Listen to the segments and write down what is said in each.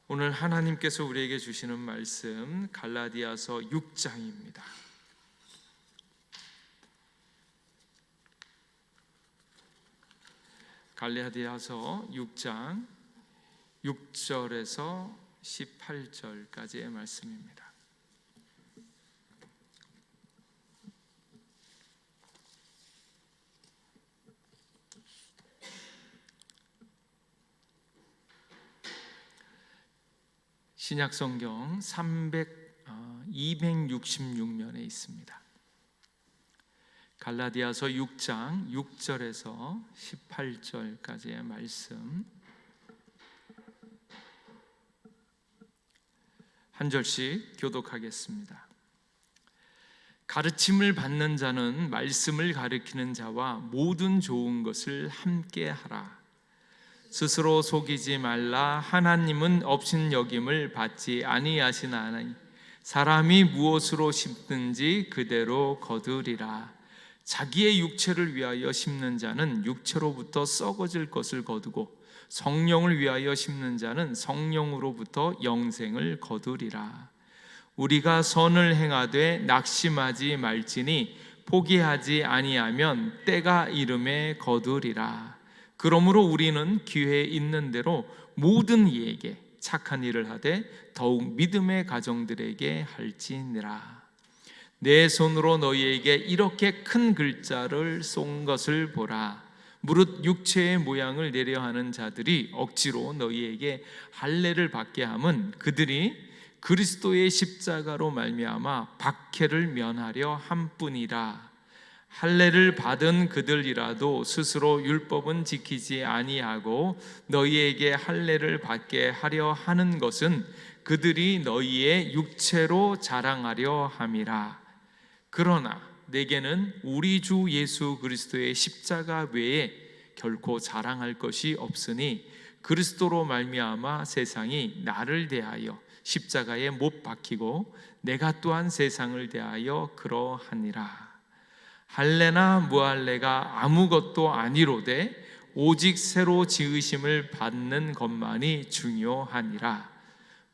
오늘 하나님께서 우리에게 주시는 말씀 갈라디아서 6장입니다. 갈라디아서 6장 6절에서 18절까지의 말씀입니다. 신약성경 266면에 있습니다. 갈라디아서 6장 6절에서 18절까지의 말씀 한 절씩 교독하겠습니다. 가르침을 받는 자는 말씀을 가르치는 자와 모든 좋은 것을 함께 하라. 스스로 속이지 말라. 하나님은 업신여김을 받지 아니하시나니 사람이 무엇으로 심든지 그대로 거두리라. 자기의 육체를 위하여 심는 자는 육체로부터 썩어질 것을 거두고 성령을 위하여 심는 자는 성령으로부터 영생을 거두리라. 우리가 선을 행하되 낙심하지 말지니 포기하지 아니하면 때가 이름에 거두리라. 그러므로 우리는 기회 있는 대로 모든 이에게 착한 일을 하되 더욱 믿음의 가정들에게 할지니라. 내 손으로 너희에게 이렇게 큰 글자를 쏜 것을 보라. 무릇 육체의 모양을 내려 하는 자들이 억지로 너희에게 할례를 받게 함은 그들이 그리스도의 십자가로 말미암아 박해를 면하려 함뿐이라. 할례를 받은 그들이라도 스스로 율법은 지키지 아니하고 너희에게 할례를 받게 하려 하는 것은 그들이 너희의 육체로 자랑하려 함이라. 그러나 내게는 우리 주 예수 그리스도의 십자가 외에 결코 자랑할 것이 없으니 그리스도로 말미암아 세상이 나를 대하여 십자가에 못 박히고 내가 또한 세상을 대하여 그러하니라. 할례나 무할례가 아무것도 아니로되 오직 새로 지으심을 받는 것만이 중요하니라.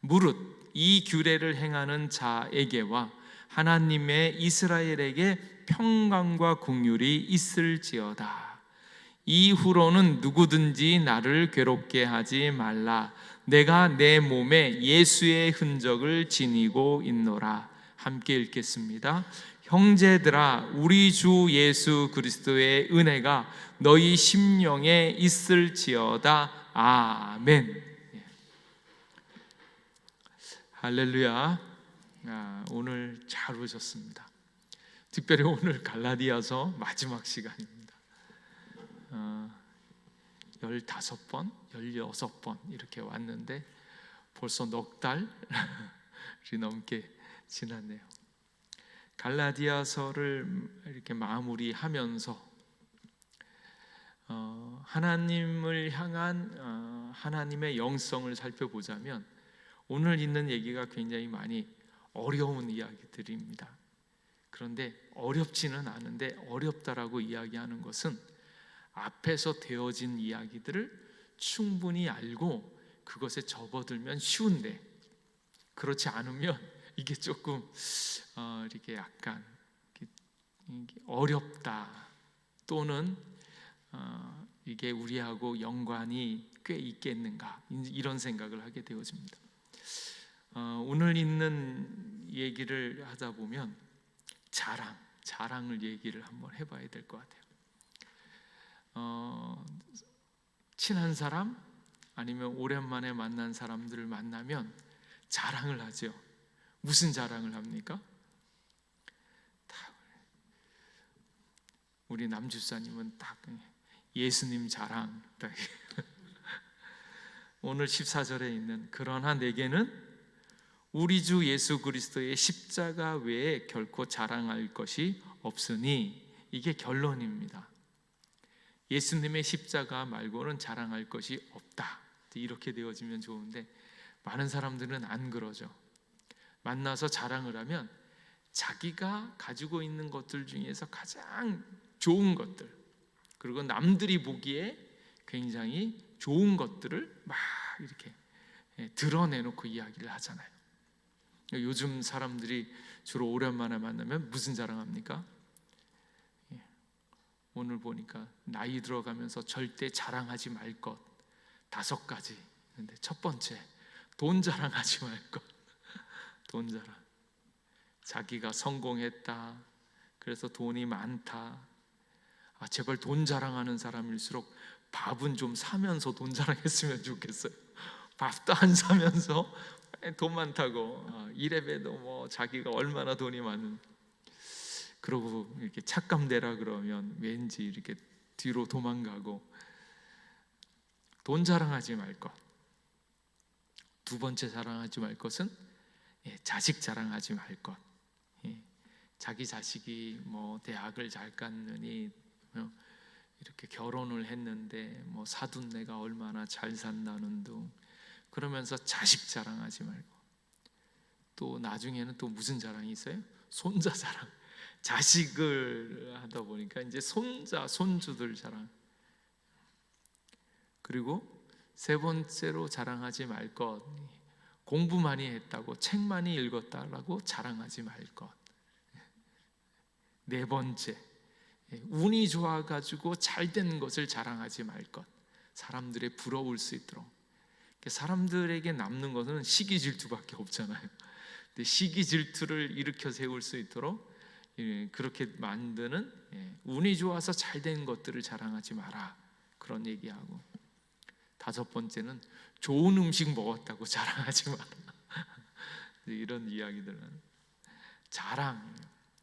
무릇 이 규례를 행하는 자에게와 하나님의 이스라엘에게 평강과 긍휼이 있을지어다. 이후로는 누구든지 나를 괴롭게 하지 말라. 내가 내 몸에 예수의 흔적을 지니고 있노라. 함께 읽겠습니다. 형제들아, 우리 주 예수 그리스도의 은혜가 너희 심령에 있을지어다. 아멘. 할렐루야. 오늘 잘 오셨습니다. 특별히 오늘 갈라디아서 마지막 시간입니다. 15번, 16번 이렇게 왔는데 벌써 넉 달이 넘게 지났네요. 갈라디아서를 이렇게 마무리하면서 하나님을 향한 하나님의 영성을 살펴보자면 오늘 있는 얘기가 굉장히 많이 어려운 이야기들입니다. 그런데 어렵지는 않은데 어렵다라고 이야기하는 것은 앞에서 되어진 이야기들을 충분히 알고 그것에 접어들면 쉬운데 그렇지 않으면 이게 조금 이렇게 약간 어렵다 또는 이게 우리하고 연관이 꽤 있겠는가 이런 생각을 하게 되어집니다. 오늘 있는 얘기를 하다 보면 자랑을 얘기를 한번 해봐야 될 것 같아요. 친한 사람 아니면 오랜만에 만난 사람들을 만나면 자랑을 하죠. 무슨 자랑을 합니까? 우리 남주사님은 딱 예수님 자랑 딱. 오늘 14절에 있는 그러나 내게는 우리 주 예수 그리스도의 십자가 외에 결코 자랑할 것이 없으니 이게 결론입니다. 예수님의 십자가 말고는 자랑할 것이 없다. 이렇게 되어지면 좋은데 많은 사람들은 안 그러죠. 만나서 자랑을 하면 자기가 가지고 있는 것들 중에서 가장 좋은 것들 그리고 남들이 보기에 굉장히 좋은 것들을 막 이렇게 드러내놓고 이야기를 하잖아요. 요즘 사람들이 주로 오랜만에 만나면 무슨 자랑합니까? 오늘 보니까 나이 들어가면서 절대 자랑하지 말 것 5가지. 근데 첫 번째, 돈 자랑하지 말 것. 돈 자랑. 자기가 성공했다, 그래서 돈이 많다. 제발 돈 자랑하는 사람일수록 밥은 좀 사면서 돈 자랑했으면 좋겠어요. 밥도 안 사면서 돈 많다고 이래봬도 뭐 자기가 얼마나 돈이 많은. 그러고 이렇게 착감대라 그러면 왠지 이렇게 뒤로 도망가고. 돈 자랑하지 말 것. 두 번째 자랑하지 말 것은 자식 자랑하지 말 것. 자기 자식이 뭐 대학을 잘 갔느니 이렇게 결혼을 했는데 뭐 사돈네가 얼마나 잘 산다는 둥, 그러면서 자식 자랑하지 말고. 또 나중에는 또 무슨 자랑이 있어요? 손자 자랑. 자식을 하다 보니까 이제 손자 손주들 자랑. 그리고 세 번째로 자랑하지 말 것, 공부 많이 했다고, 책 많이 읽었다라고 자랑하지 말 것. 네 번째, 운이 좋아가지고 잘된 것을 자랑하지 말 것. 사람들의 부러울 수 있도록. 사람들에게 남는 것은 시기 질투밖에 없잖아요. 근데 시기 질투를 일으켜 세울 수 있도록 그렇게 만드는, 운이 좋아서 잘된 것들을 자랑하지 마라, 그런 얘기하고. 다섯 번째는 좋은 음식 먹었다고 자랑하지 마라. 이런 이야기들은 자랑.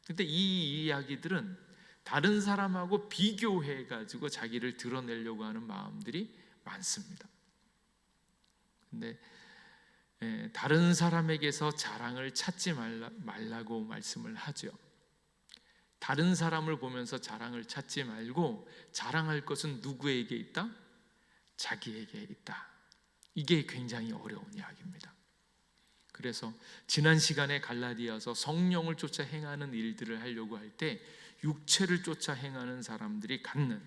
근데 이 이야기들은 다른 사람하고 비교해 가지고 자기를 드러내려고 하는 마음들이 많습니다. 근데 다른 사람에게서 자랑을 찾지 말라고 말씀을 하죠. 다른 사람을 보면서 자랑을 찾지 말고 자랑할 것은 누구에게 있다? 자기에게 있다. 이게 굉장히 어려운 이야기입니다. 그래서 지난 시간에 갈라디아서 성령을 쫓아 행하는 일들을 하려고 할 때 육체를 쫓아 행하는 사람들이 갖는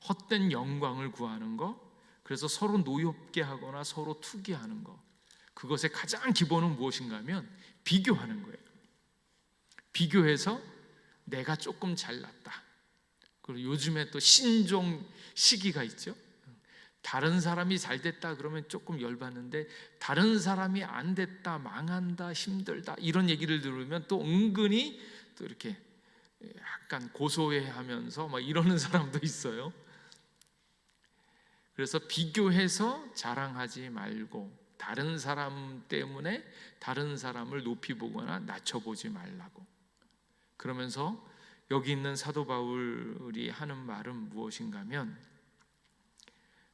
헛된 영광을 구하는 것, 그래서 서로 노엽게 하거나 서로 투기하는 것, 그것의 가장 기본은 무엇인가 하면 비교하는 거예요. 비교해서 내가 조금 잘났다. 그리고 요즘에 또 신종 시기가 있죠. 다른 사람이 잘 됐다 그러면 조금 열받는데, 다른 사람이 안 됐다, 망한다, 힘들다, 이런 얘기를 들으면 또 은근히 또 이렇게 약간 고소해하면서 막 이러는 사람도 있어요. 그래서 비교해서 자랑하지 말고, 다른 사람 때문에 다른 사람을 높이 보거나 낮춰보지 말라고. 그러면서 여기 있는 사도 바울이 하는 말은 무엇인가 하면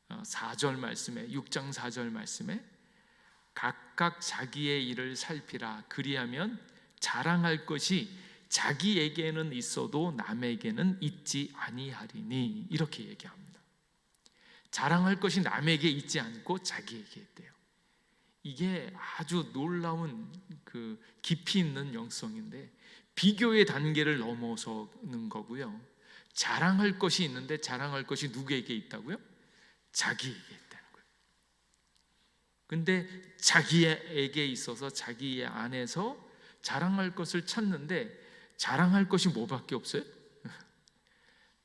4절 말씀에, 6장 4절 말씀에 각각 자기의 일을 살피라, 그리하면 자랑할 것이 자기에게는 있어도 남에게는 있지 아니하리니, 이렇게 얘기합니다. 자랑할 것이 남에게 있지 않고 자기에게 있대요. 이게 아주 놀라운 그 깊이 있는 영성인데, 비교의 단계를 넘어서는 거고요. 자랑할 것이 있는데 자랑할 것이 누구에게 있다고요? 자기에게 있다는 거예요. 근데 자기에게 있어서 자기 안에서 자랑할 것을 찾는데, 자랑할 것이 뭐밖에 없어요?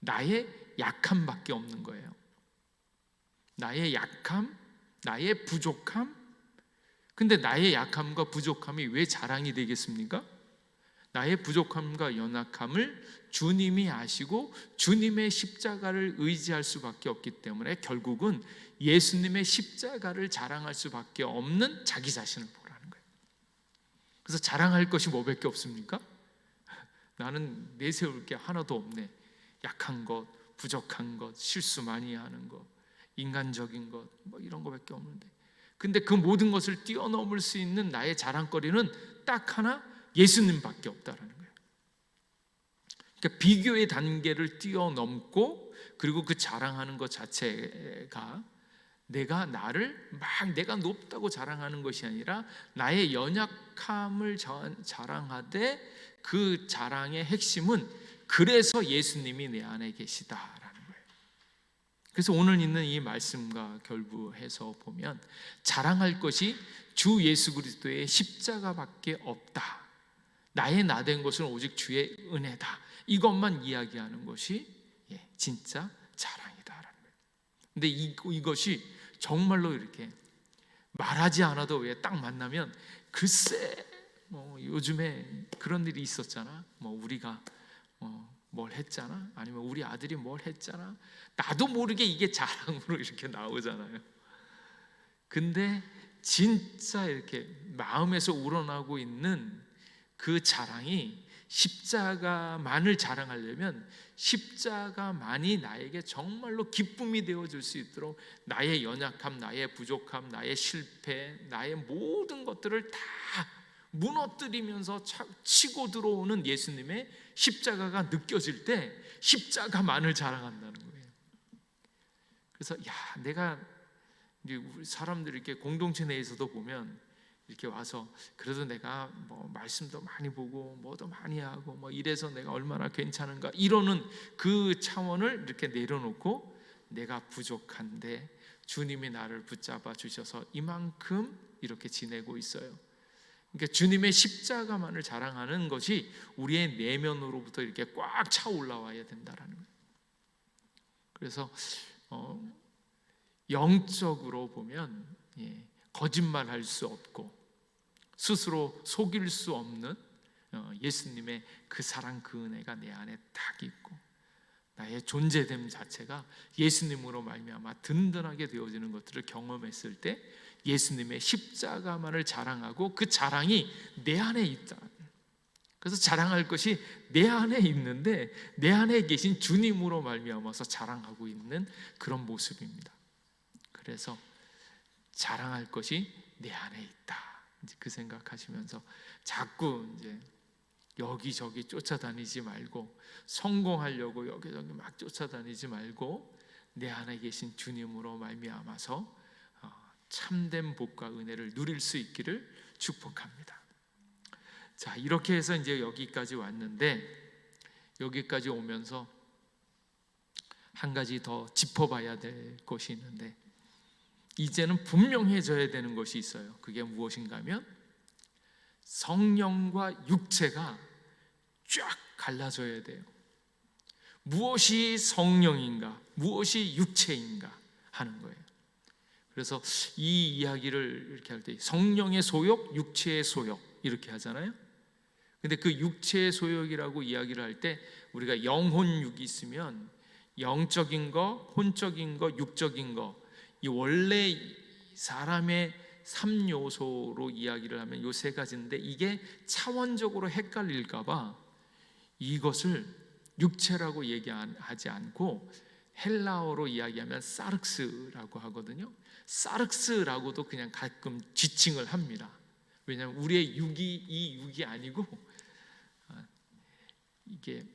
나의 약함밖에 없는 거예요. 나의 약함, 나의 부족함. 근데 나의 약함과 부족함이 왜 자랑이 되겠습니까? 나의 부족함과 연약함을 주님이 아시고 주님의 십자가를 의지할 수밖에 없기 때문에 결국은 예수님의 십자가를 자랑할 수밖에 없는 자기 자신을 보라는 거예요. 그래서 자랑할 것이 뭐밖에 없습니까? 나는 내세울 게 하나도 없네. 약한 것, 부족한 것, 실수 많이 하는 것, 인간적인 것, 뭐 이런 거밖에 없는데, 근데 그 모든 것을 뛰어넘을 수 있는 나의 자랑거리는 딱 하나, 예수님밖에 없다라는 거예요. 그러니까 비교의 단계를 뛰어넘고, 그리고 그 자랑하는 것 자체가 내가 나를 막 내가 높다고 자랑하는 것이 아니라 나의 연약함을 자랑하되, 그 자랑의 핵심은 그래서 예수님이 내 안에 계시다라는 거예요. 그래서 오늘 있는 이 말씀과 결부해서 보면 자랑할 것이 주 예수 그리스도의 십자가밖에 없다. 나의 나 된 것은 오직 주의 은혜다. 이것만 이야기하는 것이 진짜 자랑이다라는 거예요. 근데 이것이 정말로 이렇게 말하지 않아도 왜 딱 만나면 글쎄 요즘에 그런 일이 있었잖아. 우리가 뭘 했잖아. 아니면 우리 아들이 뭘 했잖아. 나도 모르게 이게 자랑으로 이렇게 나오잖아요. 근데 진짜 이렇게 마음에서 우러나고 있는 그 자랑이 십자가만을 자랑하려면 십자가만이 나에게 정말로 기쁨이 되어줄 수 있도록 나의 연약함, 나의 부족함, 나의 실패, 나의 모든 것들을 다 무너뜨리면서 치고 들어오는 예수님의 십자가가 느껴질 때 십자가만을 자랑한다는 거예요. 그래서 내가 우리 사람들 이렇게 공동체 내에서도 보면 이렇게 와서 그래도 내가 말씀도 많이 보고 뭐도 많이 하고 이래서 내가 얼마나 괜찮은가 이러는 그 차원을 이렇게 내려놓고 내가 부족한데 주님이 나를 붙잡아 주셔서 이만큼 이렇게 지내고 있어요. 그러니까 주님의 십자가만을 자랑하는 것이 우리의 내면으로부터 이렇게 꽉 차 올라와야 된다라는 거예요. 그래서 영적으로 보면 거짓말할 수 없고 스스로 속일 수 없는 예수님의 그 사랑, 그 은혜가 내 안에 딱 있고 나의 존재됨 자체가 예수님으로 말미암아 든든하게 되어지는 것들을 경험했을 때 예수님의 십자가만을 자랑하고 그 자랑이 내 안에 있다. 그래서 자랑할 것이 내 안에 있는데 내 안에 계신 주님으로 말미암아서 자랑하고 있는 그런 모습입니다. 그래서 자랑할 것이 내 안에 있다. 이제 그 생각하시면서 자꾸 이제 여기저기 쫓아다니지 말고 성공하려고 여기저기 막 쫓아다니지 말고 내 안에 계신 주님으로 말미암아서 참된 복과 은혜를 누릴 수 있기를 축복합니다. 자, 이렇게 해서 이제 여기까지 왔는데 여기까지 오면서 한 가지 더 짚어봐야 될 것이 있는데 이제는 분명해져야 되는 것이 있어요. 그게 무엇인가 하면 성령과 육체가 쫙 갈라져야 돼요. 무엇이 성령인가, 무엇이 육체인가 하는 거예요. 그래서 이 이야기를 이렇게 할 때 성령의 소욕, 육체의 소욕 이렇게 하잖아요. 근데 그 육체의 소욕이라고 이야기를 할 때 우리가 영혼육이 있으면 영적인 거, 혼적인 거, 육적인 거, 이 원래 사람의 3요소로 이야기를 하면 이 세 가지인데 이게 차원적으로 헷갈릴까 봐 이것을 육체라고 얘기하지 않고 헬라어로 이야기하면 사르크스라고 하거든요. 사르크스라고도 그냥 가끔 지칭을 합니다. 왜냐하면 우리의 육이 이 육이 아니고 이게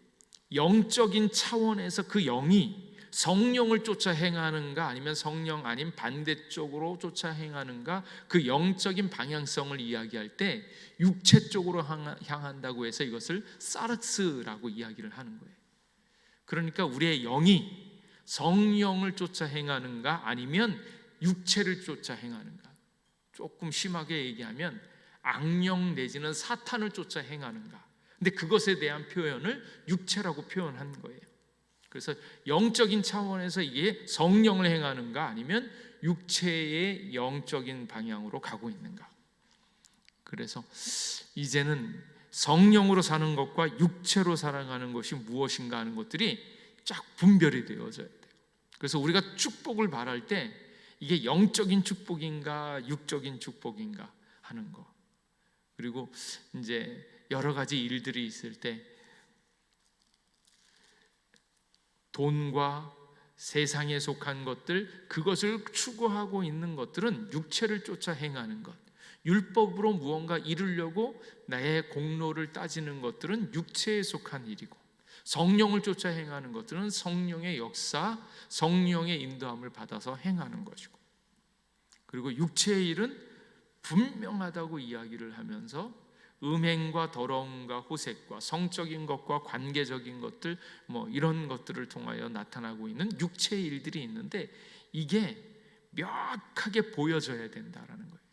영적인 차원에서 그 영이 성령을 쫓아 행하는가 아니면 성령 아닌 반대쪽으로 쫓아 행하는가 그 영적인 방향성을 이야기할 때 육체 쪽으로 향한다고 해서 이것을 사르크스라고 이야기를 하는 거예요. 그러니까 우리의 영이 성령을 쫓아 행하는가 아니면 육체를 쫓아 행하는가, 조금 심하게 얘기하면 악령 내지는 사탄을 쫓아 행하는가. 근데 그것에 대한 표현을 육체라고 표현한 거예요. 그래서 영적인 차원에서 이게 성령을 행하는가 아니면 육체의 영적인 방향으로 가고 있는가. 그래서 이제는 성령으로 사는 것과 육체로 살아가는 것이 무엇인가 하는 것들이 쫙 분별이 되어져야 돼요. 그래서 우리가 축복을 바랄 때 이게 영적인 축복인가 육적인 축복인가 하는 거. 그리고 이제 여러 가지 일들이 있을 때 돈과 세상에 속한 것들, 그것을 추구하고 있는 것들은 육체를 쫓아 행하는 것. 율법으로 무언가 이루려고 나의 공로를 따지는 것들은 육체에 속한 일이고, 성령을 쫓아 행하는 것들은 성령의 역사, 성령의 인도함을 받아서 행하는 것이고, 그리고 육체의 일은 분명하다고 이야기를 하면서 음행과 더러움과 호색과 성적인 것과 관계적인 것들, 이런 것들을 통하여 나타나고 있는 육체의 일들이 있는데, 이게 명확하게 보여져야 된다라는 거예요.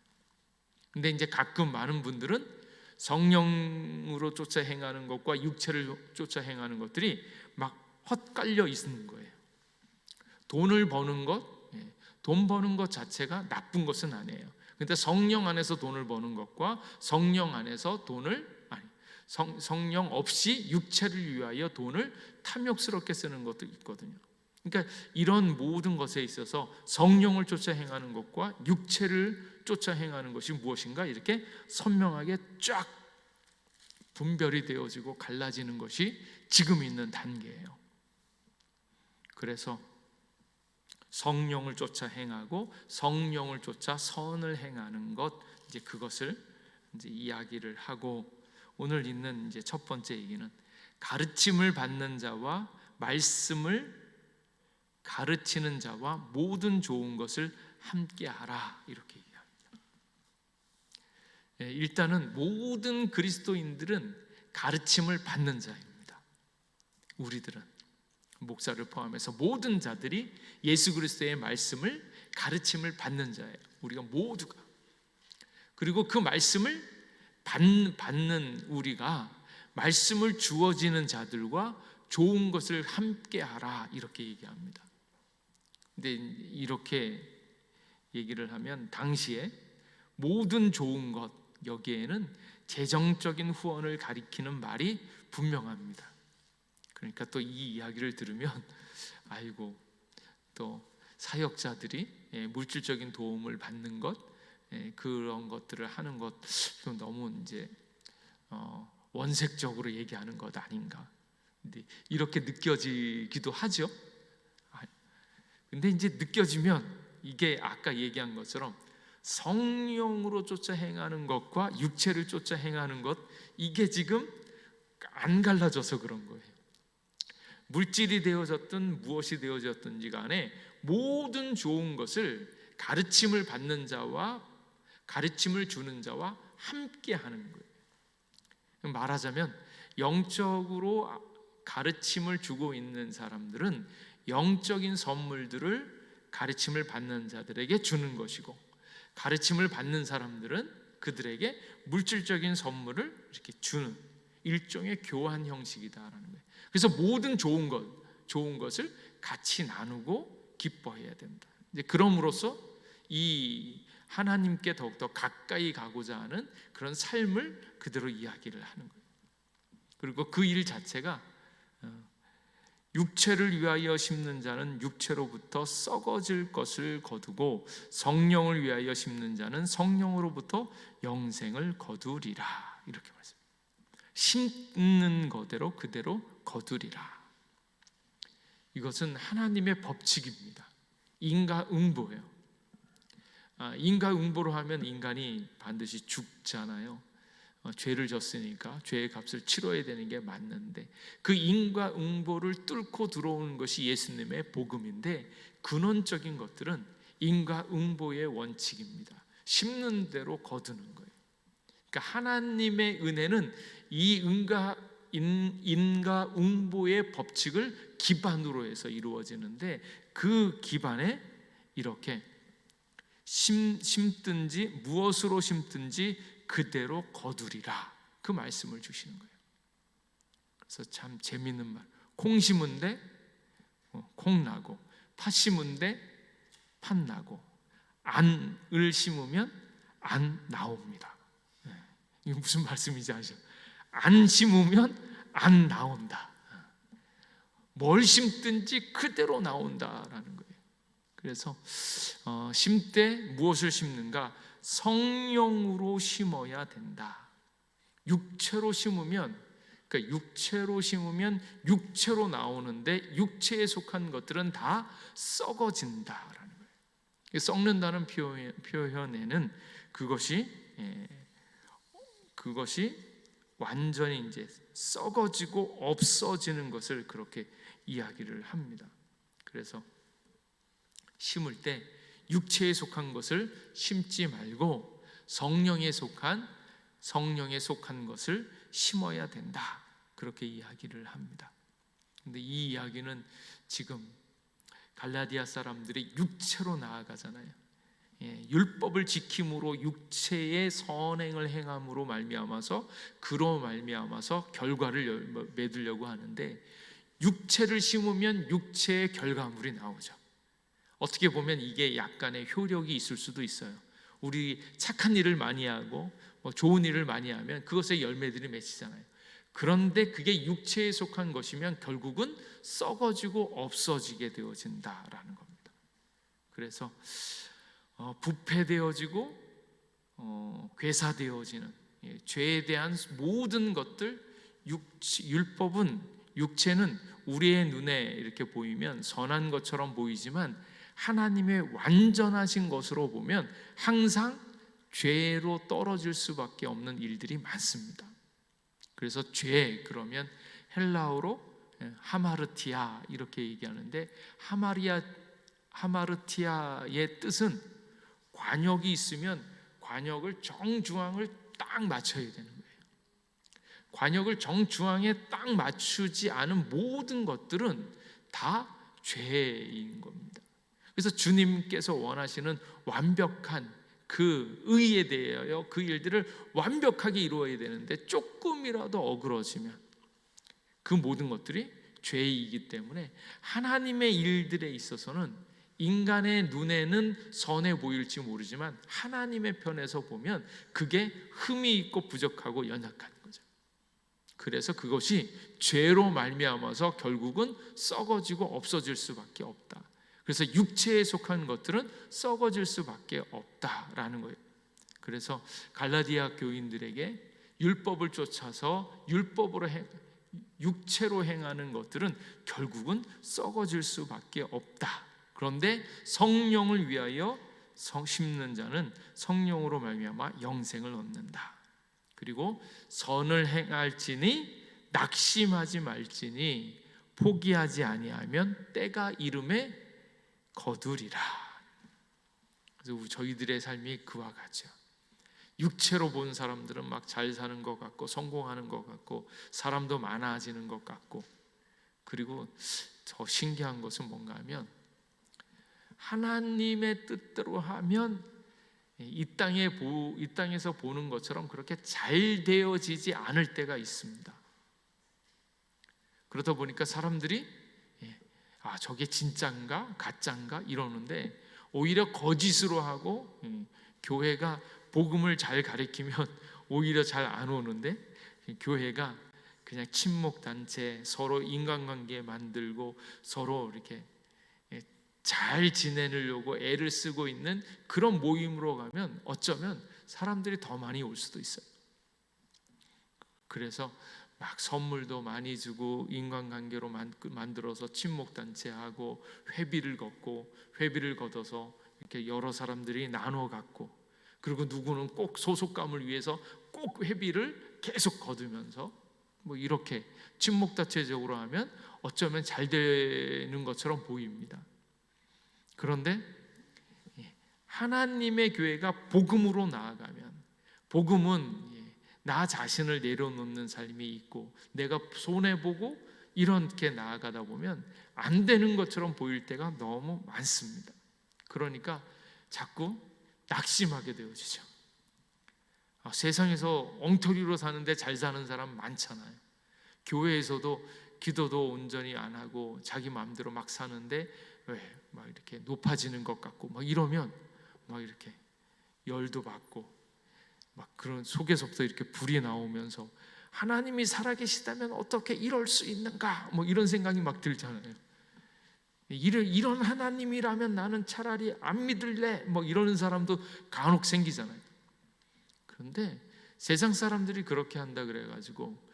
근데 이제 가끔 많은 분들은 성령으로 쫓아 행하는 것과 육체를 쫓아 행하는 것들이 막 헛갈려 있는 거예요. 돈을 버는 것, 돈 버는 것 자체가 나쁜 것은 아니에요. 근데 성령 안에서 돈을 버는 것과 성령 안에서 성령 없이 육체를 위하여 돈을 탐욕스럽게 쓰는 것도 있거든요. 그러니까 이런 모든 것에 있어서 성령을 쫓아 행하는 것과 육체를 쫓아 행하는 것이 무엇인가 이렇게 선명하게 쫙 분별이 되어지고 갈라지는 것이 지금 있는 단계예요. 그래서 성령을 쫓아 행하고 성령을 쫓아 선을 행하는 것, 이제 그것을 이제 이야기를 하고, 오늘 있는 이제 첫 번째 얘기는 가르침을 받는 자와 말씀을 가르치는 자와 모든 좋은 것을 함께하라, 이렇게 얘기합니다. 일단은 모든 그리스도인들은 가르침을 받는 자입니다. 우리들은, 목사를 포함해서 모든 자들이 예수 그리스도의 말씀을 가르침을 받는 자예요. 우리가 모두가. 그리고 그 말씀을 받는 우리가 말씀을 주어지는 자들과 좋은 것을 함께하라, 이렇게 얘기합니다. 근데 이렇게 얘기를 하면 당시에 모든 좋은 것, 여기에는 재정적인 후원을 가리키는 말이 분명합니다. 그러니까 또 이 이야기를 들으면 아이고, 또 사역자들이 물질적인 도움을 받는 것, 그런 것들을 하는 것 좀 너무 이제 원색적으로 얘기하는 것 아닌가, 근데 이렇게 느껴지기도 하죠. 근데 이제 느껴지면 이게 아까 얘기한 것처럼 성령으로 쫓아 행하는 것과 육체를 쫓아 행하는 것, 이게 지금 안 갈라져서 그런 거예요. 물질이 되어졌든 무엇이 되어졌든지 간에 모든 좋은 것을 가르침을 받는 자와 가르침을 주는 자와 함께 하는 거예요. 말하자면 영적으로 가르침을 주고 있는 사람들은 영적인 선물들을 가르침을 받는 자들에게 주는 것이고, 가르침을 받는 사람들은 그들에게 물질적인 선물을 이렇게 주는 일종의 교환 형식이다라는 거예요. 그래서 모든 좋은 것을 같이 나누고 기뻐해야 된다. 이제 그럼으로써 이 하나님께 더욱더 가까이 가고자 하는 그런 삶을 그대로 이야기를 하는 거예요. 그리고 그 일 자체가 육체를 위하여 심는 자는 육체로부터 썩어질 것을 거두고 성령을 위하여 심는 자는 성령으로부터 영생을 거두리라, 이렇게 말씀합니다. 심는 거대로 그대로 거두리라. 이것은 하나님의 법칙입니다. 인과응보예요. 인과응보로 하면 인간이 반드시 죽잖아요. 죄를 졌으니까 죄의 값을 치러야 되는 게 맞는데, 그 인과응보를 뚫고 들어오는 것이 예수님의 복음인데, 근원적인 것들은 인과응보의 원칙입니다. 심는 대로 거두는 거예요. 그러니까 하나님의 은혜는 이 인과응보의 법칙을 기반으로 해서 이루어지는데, 그 기반에 이렇게 심든지 무엇으로 심든지 그대로 거두리라, 그 말씀을 주시는 거예요. 그래서 참 재미있는 말, 콩 심은데 콩 나고, 팥 심은데 팥 나고, 안을 심으면 안 나옵니다. 이게 무슨 말씀인지 아시죠? 안 심으면 안 나온다. 뭘 심든지 그대로 나온다라는 거예요. 그래서 심때 무엇을 심는가? 성령으로 심어야 된다. 육체로 심으면, 그러니까 육체로 심으면 육체로 나오는데, 육체에 속한 것들은 다 썩어진다라는 거예요. 썩는다는 표현에는 그것이 완전히 이제 썩어지고 없어지는 것을 그렇게 이야기를 합니다. 그래서 심을 때 육체에 속한 것을 심지 말고 성령에 속한 성령에 속한 것을 심어야 된다. 그렇게 이야기를 합니다. 근데 이 이야기는 지금 갈라디아 사람들이 육체로 나아가잖아요. 율법을 지킴으로 육체의 선행을 행함으로 말미암아서 그로 말미암아서 결과를 맺으려고 하는데, 육체를 심으면 육체의 결과물이 나오죠. 어떻게 보면 이게 약간의 효력이 있을 수도 있어요. 우리 착한 일을 많이 하고 좋은 일을 많이 하면 그것의 열매들이 맺히잖아요. 그런데 그게 육체에 속한 것이면 결국은 썩어지고 없어지게 되어진다라는 겁니다. 그래서 부패되어지고 괴사되어지는 죄에 대한 모든 것들, 육체는 우리의 눈에 이렇게 보이면 선한 것처럼 보이지만 하나님의 완전하신 것으로 보면 항상 죄로 떨어질 수밖에 없는 일들이 많습니다. 그래서 죄, 그러면 헬라어로 하마르티아 이렇게 얘기하는데, 하마르티아의 뜻은 관역이 있으면 관역을 정중앙을 딱 맞춰야 되는 거예요. 관역을 정중앙에 딱 맞추지 않은 모든 것들은 다 죄인 겁니다. 그래서 주님께서 원하시는 완벽한 그 의에 대하여 그 일들을 완벽하게 이루어야 되는데, 조금이라도 어그러지면 그 모든 것들이 죄이기 때문에 하나님의 일들에 있어서는 인간의 눈에는 선해 보일지 모르지만 하나님의 편에서 보면 그게 흠이 있고 부족하고 연약한 거죠. 그래서 그것이 죄로 말미암아서 결국은 썩어지고 없어질 수밖에 없다. 그래서 육체에 속한 것들은 썩어질 수밖에 없다라는 거예요. 그래서 갈라디아 교인들에게 율법을 쫓아서 육체로 행하는 것들은 결국은 썩어질 수밖에 없다. 그런데 성령을 위하여 심는 자는 성령으로 말미암아 영생을 얻는다. 그리고 선을 행할지니 낙심하지 말지니 포기하지 아니하면 때가 이름에 거두리라. 그래서 저희들의 삶이 그와 같죠. 육체로 본 사람들은 막 잘 사는 것 같고 성공하는 것 같고 사람도 많아지는 것 같고, 그리고 더 신기한 것은 뭔가 하면 하나님의 뜻대로 하면 이 땅에서 보는 것처럼 그렇게 잘 되어지지 않을 때가 있습니다. 그러다 보니까 사람들이 저게 진짠가 가짠가 이러는데, 오히려 거짓으로 하고 교회가 복음을 잘 가리키면 오히려 잘 안 오는데, 교회가 그냥 친목단체, 서로 인간관계 만들고 서로 이렇게 잘 지내려고 애를 쓰고 있는 그런 모임으로 가면 어쩌면 사람들이 더 많이 올 수도 있어요. 그래서 막 선물도 많이 주고 인간관계로 만들어서 친목단체하고 회비를 걷어서 이렇게 여러 사람들이 나눠 갖고, 그리고 누구는 꼭 소속감을 위해서 꼭 회비를 계속 거두면서 이렇게 친목단체적으로 하면 어쩌면 잘 되는 것처럼 보입니다. 그런데 하나님의 교회가 복음으로 나아가면, 복음은 나 자신을 내려놓는 삶이 있고 내가 손해보고 이렇게 나아가다 보면 안 되는 것처럼 보일 때가 너무 많습니다. 그러니까 자꾸 낙심하게 되어지죠. 세상에서 엉터리로 사는데 잘 사는 사람 많잖아요. 교회에서도 기도도 온전히 안 하고 자기 마음대로 막 사는데 왜 막 이렇게 높아지는 것 같고 막 이러면 막 이렇게 열도 받고 막 그런 속에서부터 이렇게 불이 나오면서 하나님이 살아계시다면 어떻게 이럴 수 있는가 이런 생각이 막 들잖아요. 이런 하나님이라면 나는 차라리 안 믿을래 이러는 사람도 간혹 생기잖아요. 그런데 세상 사람들이 그렇게 한다 그래가지고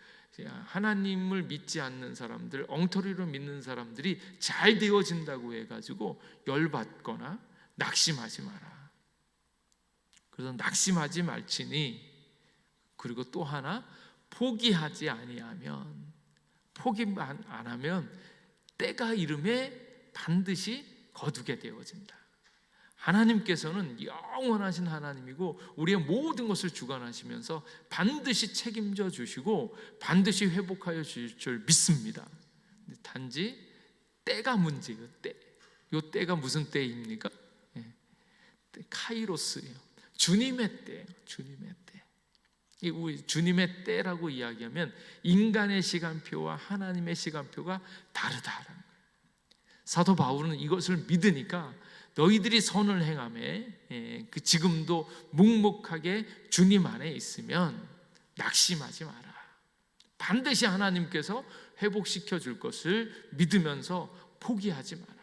하나님을 믿지 않는 사람들, 엉터리로 믿는 사람들이 잘 되어진다고 해가지고 열받거나 낙심하지 마라. 그래서 낙심하지 말지니, 그리고 또 하나 포기하지 아니하면, 포기 안 하면 때가 이름에 반드시 거두게 되어진다. 하나님께서는 영원하신 하나님이고 우리의 모든 것을 주관하시면서 반드시 책임져 주시고 반드시 회복하여 주실 줄 믿습니다. 단지 때가 문제예요. 때. 이 때가 무슨 때입니까? 카이로스예요. 주님의 때예요. 주님의 때. 주님의 때라고 이야기하면 인간의 시간표와 하나님의 시간표가 다르다라는 거예요. 사도 바울은 이것을 믿으니까 너희들이 선을 행하매 지금도 묵묵하게 주님 안에 있으면 낙심하지 마라. 반드시 하나님께서 회복시켜 줄 것을 믿으면서 포기하지 마라.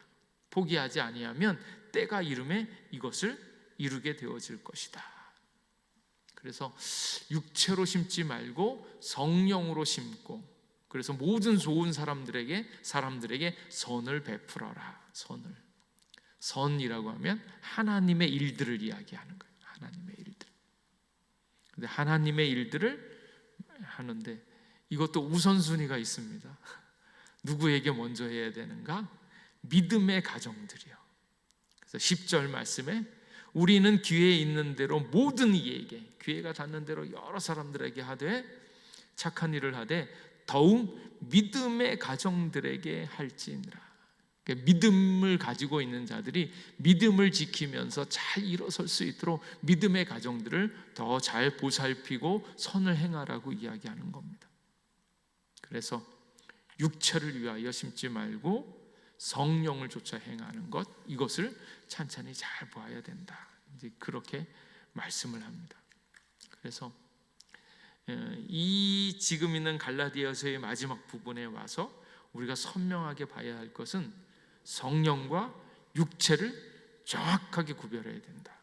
포기하지 아니하면 때가 이름에 이것을 이루게 되어질 것이다. 그래서 육체로 심지 말고 성령으로 심고, 그래서 모든 좋은 사람들에게 선을 베풀어라. 선이라고 하면 하나님의 일들을 이야기하는 거예요. 하나님의 일들. 근데 하나님의 일들을 하는데 이것도 우선순위가 있습니다. 누구에게 먼저 해야 되는가? 믿음의 가정들이요. 그래서 10절 말씀에 우리는 기회에 있는 대로 모든 이에게, 기회가 닿는 대로 여러 사람들에게 하되 착한 일을 하되 더욱 믿음의 가정들에게 할지니라. 그러니까 믿음을 가지고 있는 자들이 믿음을 지키면서 잘 일어설 수 있도록 믿음의 가정들을 더 잘 보살피고 선을 행하라고 이야기하는 겁니다. 그래서 육체를 위하여 심지 말고 성령을 쫓아 행하는 것, 이것을 찬찬히 잘 보아야 된다. 이제 그렇게 말씀을 합니다. 그래서 이 지금 있는 갈라디아서의 마지막 부분에 와서 우리가 선명하게 봐야 할 것은 성령과 육체를 정확하게 구별해야 된다.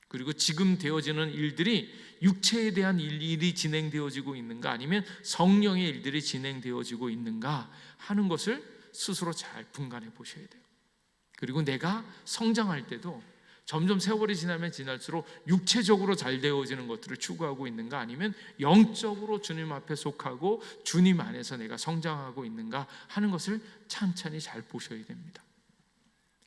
그리고 지금 되어지는 일들이 육체에 대한 일이 진행되어지고 있는가, 아니면 성령의 일들이 진행되어지고 있는가 하는 것을 스스로 잘 분간해 보셔야 돼요. 그리고 내가 성장할 때도 점점 세월이 지나면 지날수록 육체적으로 잘 되어지는 것들을 추구하고 있는가, 아니면 영적으로 주님 앞에 속하고 주님 안에서 내가 성장하고 있는가 하는 것을 찬찬히 잘 보셔야 됩니다.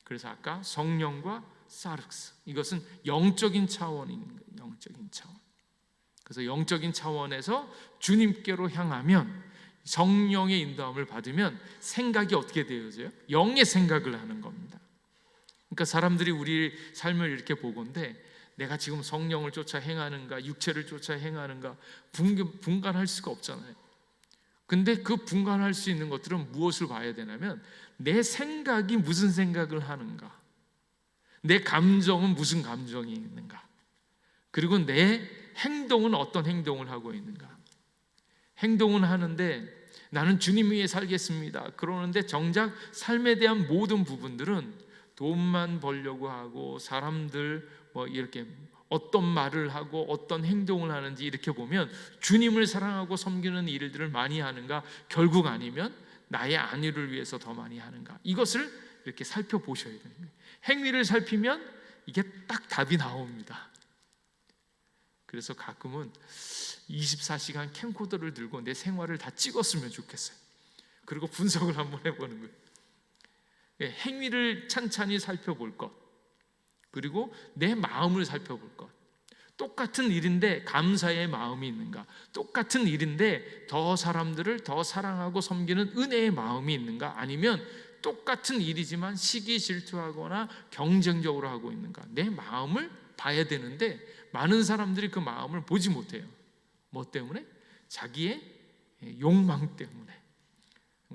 그래서 아까 성령과 사르스, 이것은 영적인 차원인 거예요. 영적인 차원. 그래서 영적인 차원에서 주님께로 향하면, 성령의 인도함을 받으면 생각이 어떻게 되어져요? 영의 생각을 하는 겁니다. 그러니까 사람들이 우리 삶을 이렇게 보건대 내가 지금 성령을 쫓아 행하는가 육체를 쫓아 행하는가 분간할 수가 없잖아요. 근데 그 분간할 수 있는 것들은 무엇을 봐야 되냐면 내 생각이 무슨 생각을 하는가, 내 감정은 무슨 감정이 있는가, 그리고 내 행동은 어떤 행동을 하고 있는가. 행동은 하는데 나는 주님 위해 살겠습니다 그러는데 정작 삶에 대한 모든 부분들은 돈만 벌려고 하고, 사람들 이렇게 어떤 말을 하고 어떤 행동을 하는지 이렇게 보면 주님을 사랑하고 섬기는 일들을 많이 하는가, 결국 아니면 나의 안위를 위해서 더 많이 하는가, 이것을 이렇게 살펴보셔야 되는 거예요. 행위를 살피면 이게 딱 답이 나옵니다. 그래서 가끔은 24시간 캠코더를 들고 내 생활을 다 찍었으면 좋겠어요. 그리고 분석을 한번 해보는 거예요. 행위를 찬찬히 살펴볼 것, 그리고 내 마음을 살펴볼 것. 똑같은 일인데 감사의 마음이 있는가, 똑같은 일인데 더 사람들을 더 사랑하고 섬기는 은혜의 마음이 있는가, 아니면 똑같은 일이지만 시기 질투하거나 경쟁적으로 하고 있는가. 내 마음을 봐야 되는데 많은 사람들이 그 마음을 보지 못해요. 뭐 때문에? 자기의 욕망 때문에,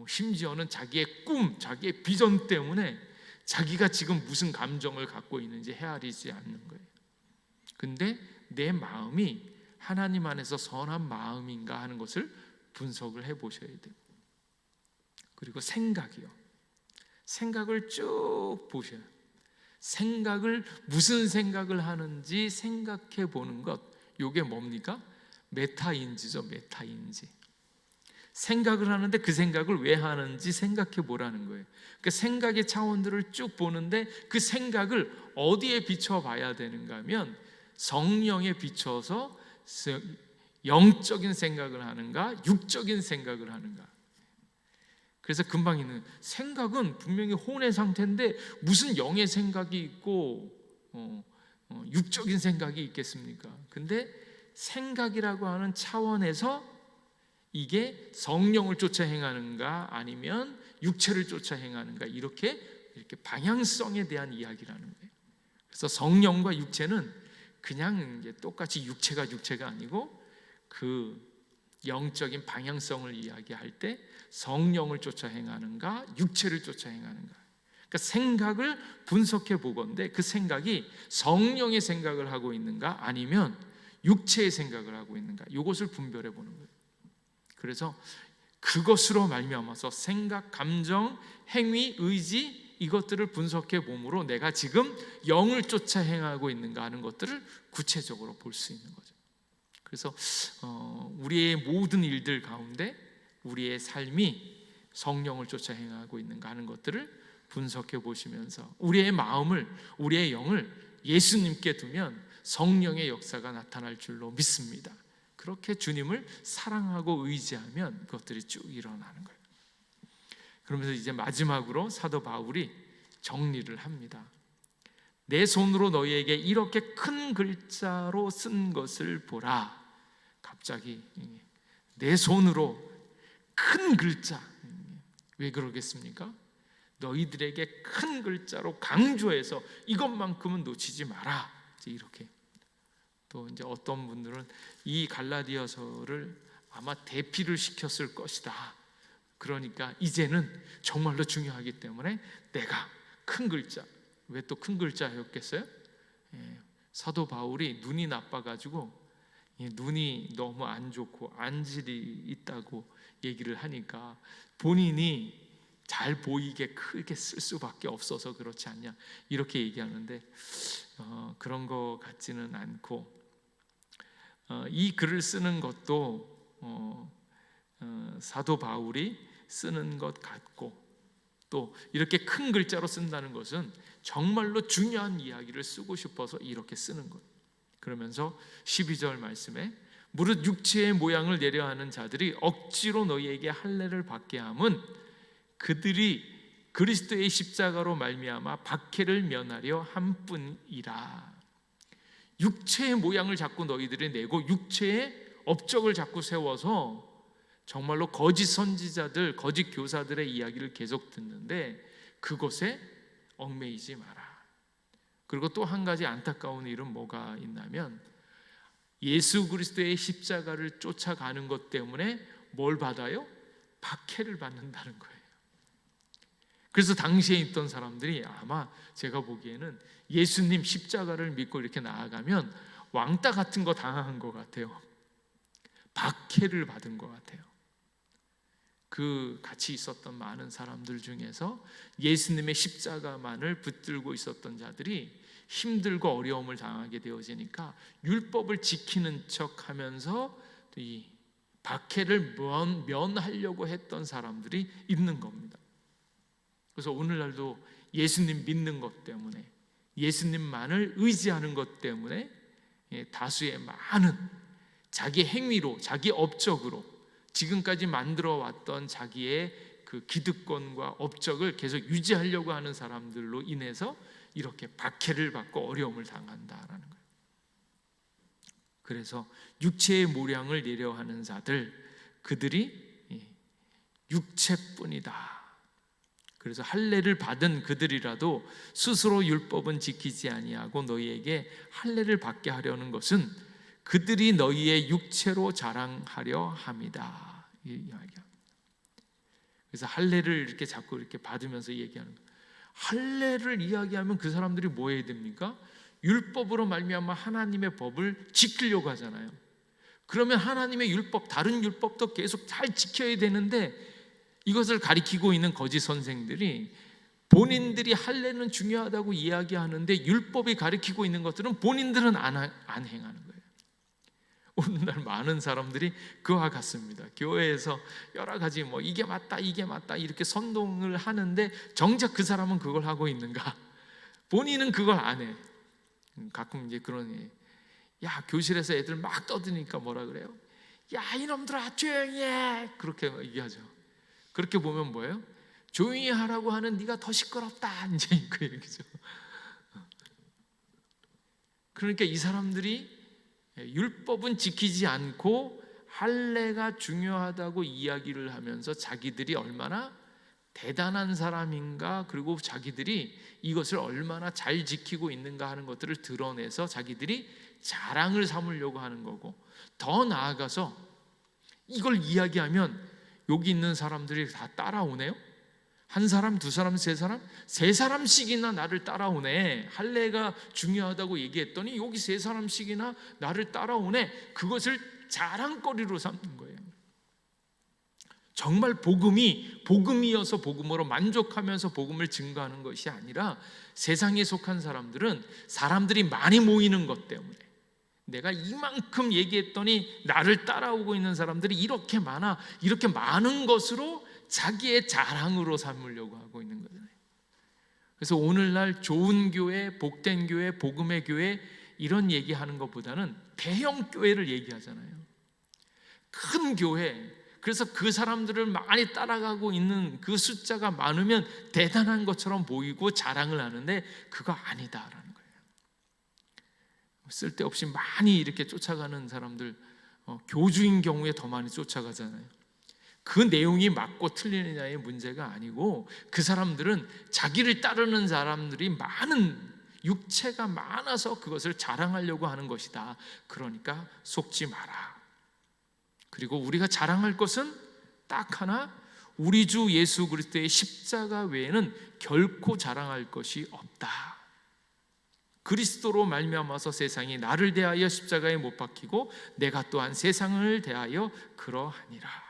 심지어는 자기의 꿈, 자기의 비전 때문에 자기가 지금 무슨 감정을 갖고 있는지 헤아리지 않는 거예요. 근데 내 마음이 하나님 안에서 선한 마음인가 하는 것을 분석을 해보셔야 돼요. 그리고 생각이요. 생각을 쭉 보셔요. 생각을 무슨 생각을 하는지 생각해 보는 것, 이게 뭡니까? 메타인지죠. 메타인지. 생각을 하는데 그 생각을 왜 하는지 생각해 보라는 거예요. 그러니까 생각의 차원들을 쭉 보는데 그 생각을 어디에 비춰봐야 되는가 하면 성령에 비춰서 영적인 생각을 하는가 육적인 생각을 하는가. 그래서 금방 있는 생각은 분명히 혼의 상태인데 무슨 영의 생각이 있고 육적인 생각이 있겠습니까? 근데 생각이라고 하는 차원에서 이게 성령을 쫓아 행하는가 아니면 육체를 쫓아 행하는가, 이렇게 방향성에 대한 이야기라는 거예요. 그래서 성령과 육체는 그냥 이제 똑같이 육체가 아니고 그 영적인 방향성을 이야기할 때 성령을 쫓아 행하는가 육체를 쫓아 행하는가, 그러니까 생각을 분석해 보건대 그 생각이 성령의 생각을 하고 있는가 아니면 육체의 생각을 하고 있는가, 이것을 분별해 보는 거예요. 그래서 그것으로 말미암아서 생각, 감정, 행위, 의지, 이것들을 분석해 봄으로 내가 지금 영을 쫓아 행하고 있는가 하는 것들을 구체적으로 볼 수 있는 거죠. 그래서 우리의 모든 일들 가운데 우리의 삶이 성령을 쫓아 행하고 있는가 하는 것들을 분석해 보시면서 우리의 마음을, 우리의 영을 예수님께 두면 성령의 역사가 나타날 줄로 믿습니다. 그렇게 주님을 사랑하고 의지하면 그것들이 쭉 일어나는 거예요. 그러면서 이제 마지막으로 사도 바울이 정리를 합니다. 내 손으로 너희에게 이렇게 큰 글자로 쓴 것을 보라. 갑자기 내 손으로 큰 글자, 왜 그러겠습니까? 너희들에게 큰 글자로 강조해서 이것만큼은 놓치지 마라. 이렇게. 또 이제 어떤 분들은 이 갈라디아서를 아마 대피를 시켰을 것이다. 그러니까 이제는 정말로 중요하기 때문에 내가 큰 글자, 왜 또 큰 글자였겠어요? 사도 바울이 눈이 나빠가지고 눈이 너무 안 좋고 안질이 있다고 얘기를 하니까 본인이 잘 보이게 크게 쓸 수밖에 없어서 그렇지 않냐, 이렇게 얘기하는데 그런 것 같지는 않고, 이 글을 쓰는 것도 사도 바울이 쓰는 것 같고, 또 이렇게 큰 글자로 쓴다는 것은 정말로 중요한 이야기를 쓰고 싶어서 이렇게 쓰는 것. 그러면서 12절 말씀에 무릇 육체의 모양을 내려하는 자들이 억지로 너희에게 할례를 받게 함은 그들이 그리스도의 십자가로 말미암아 박해를 면하려 함뿐이라. 육체의 모양을 자꾸 너희들이 내고 육체의 업적을 자꾸 세워서 정말로 거짓 선지자들, 거짓 교사들의 이야기를 계속 듣는데 그것에 얽매이지 마라. 그리고 또 한 가지 안타까운 일은 뭐가 있냐면 예수 그리스도의 십자가를 쫓아가는 것 때문에 뭘 받아요? 박해를 받는다는 거예요. 그래서 당시에 있던 사람들이 아마 제가 보기에는 예수님 십자가를 믿고 이렇게 나아가면 왕따 같은 거 당한 것 같아요. 박해를 받은 것 같아요. 그 같이 있었던 많은 사람들 중에서 예수님의 십자가만을 붙들고 있었던 자들이 힘들고 어려움을 당하게 되어지니까 율법을 지키는 척하면서 이 박해를 면하려고 했던 사람들이 있는 겁니다. 그래서 오늘날도 예수님 믿는 것 때문에, 예수님만을 의지하는 것 때문에 다수의 많은 자기 행위로, 자기 업적으로 지금까지 만들어 왔던 자기의 그 기득권과 업적을 계속 유지하려고 하는 사람들로 인해서 이렇게 박해를 받고 어려움을 당한다라는 거예요. 그래서 육체의 모량을 내려하는 자들, 그들이 육체뿐이다. 그래서 할례를 받은 그들이라도 스스로 율법은 지키지 아니하고 너희에게 할례를 받게 하려는 것은 그들이 너희의 육체로 자랑하려 함이다. 이 이야기야. 그래서 할례를 이렇게 자꾸 이렇게 받으면서 얘기하는 거예요. 할례를 이야기하면 그 사람들이 뭐 해야 됩니까? 율법으로 말미암아 하나님의 법을 지키려고 하잖아요. 그러면 하나님의 율법, 다른 율법도 계속 잘 지켜야 되는데 이것을 가리키고 있는 거짓 선생들이 본인들이 할례는 중요하다고 이야기하는데 율법이 가리키고 있는 것들은 본인들은 안 행하는 거예요. 오늘날 많은 사람들이 그와 같습니다. 교회에서 여러 가지 이게 맞다 이렇게 선동을 하는데 정작 그 사람은 그걸 하고 있는가? 본인은 그걸 안 해. 가끔 이제 그러니 교실에서 애들 막 떠드니까 뭐라 그래요? 야 이놈들아 조용히 해, 그렇게 얘기하죠. 그렇게 보면 뭐예요? 조용히 하라고 하는 네가 더 시끄럽다, 이제 그 얘기죠. 그러니까 이 사람들이 율법은 지키지 않고 할례가 중요하다고 이야기를 하면서 자기들이 얼마나 대단한 사람인가, 그리고 자기들이 이것을 얼마나 잘 지키고 있는가 하는 것들을 드러내서 자기들이 자랑을 삼으려고 하는 거고, 더 나아가서 이걸 이야기하면 여기 있는 사람들이 다 따라오네요. 한 사람, 두 사람, 세 사람, 세 사람씩이나 나를 따라오네. 할례가 중요하다고 얘기했더니 여기 세 사람씩이나 나를 따라오네. 그것을 자랑거리로 삼는 거예요. 정말 복음이어서 복음으로 만족하면서 복음을 증거하는 것이 아니라, 세상에 속한 사람들은 사람들이 많이 모이는 것 때문에, 내가 이만큼 얘기했더니 나를 따라오고 있는 사람들이 이렇게 많아, 이렇게 많은 것으로 자기의 자랑으로 삼으려고 하고 있는 거잖아요. 그래서 오늘날 좋은 교회, 복된 교회, 복음의 교회 이런 얘기하는 것보다는 대형 교회를 얘기하잖아요. 큰 교회. 그래서 그 사람들을 많이 따라가고 있는 그 숫자가 많으면 대단한 것처럼 보이고 자랑을 하는데, 그거 아니다라는 거예요. 쓸데없이 많이 이렇게 쫓아가는 사람들, 교주인 경우에 더 많이 쫓아가잖아요. 그 내용이 맞고 틀리느냐의 문제가 아니고, 그 사람들은 자기를 따르는 사람들이 많은, 육체가 많아서 그것을 자랑하려고 하는 것이다. 그러니까 속지 마라. 그리고 우리가 자랑할 것은 딱 하나, 우리 주 예수 그리스도의 십자가 외에는 결코 자랑할 것이 없다. 그리스도로 말미암아서 세상이 나를 대하여 십자가에 못 박히고 내가 또한 세상을 대하여 그러하니라.